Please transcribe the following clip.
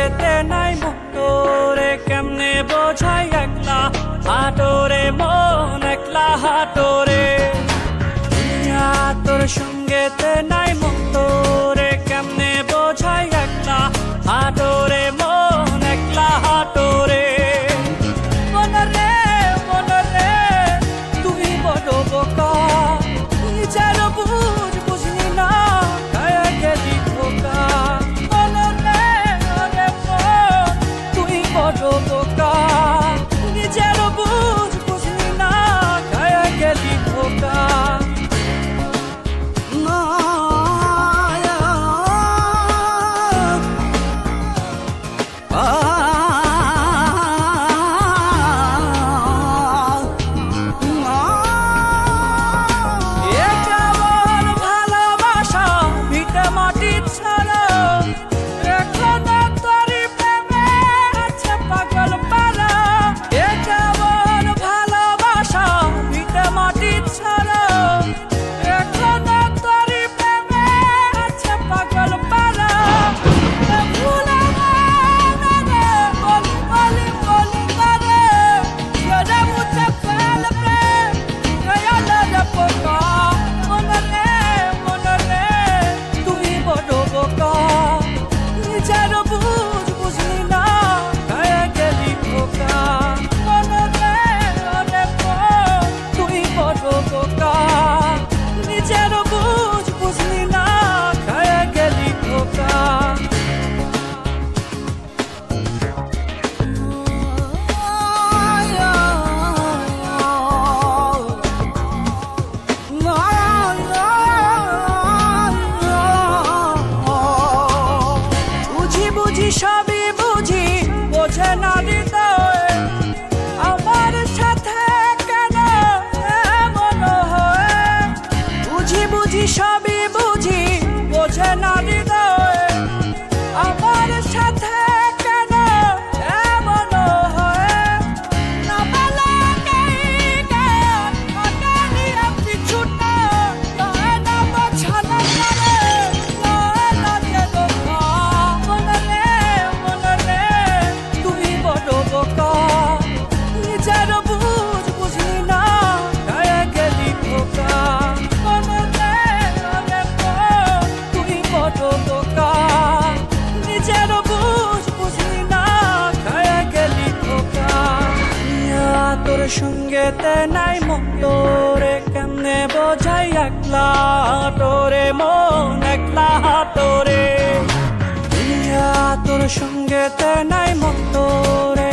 সঙ্গেতে নাই মুক্তরে কেমনে বোঝাই একলা হাটোরে মন একলা হাটোরে তোর সঙ্গেতে নাই মুক্তরে কেমনে বোঝাই একলা হাটোরে মন একলা হাটোরে মনরে মনরে তুই বড় বোকা নিজের বুঝ বুঝলি না গায়ে গেলি ধোকা মনরে ওরে মন তুই বড় বোকা নিজের বুঝ বুঝলি না গায়ে গেলি ধোকা সবই বুঝি বোঝে না হৃদয় আমার সাথে কেন এমন হয় বুঝি বুঝি সবই বুঝি বোঝে না হৃদয় আমার সাথে কেন এমন হয় না বলা কিছু না না বোঝানো তোর সঙ্গেতে নাই মুক্তরে কেমনে বোঝাই একলা তোরে মন একলা তোরে তোর সঙ্গেতে নাই মুক্তরে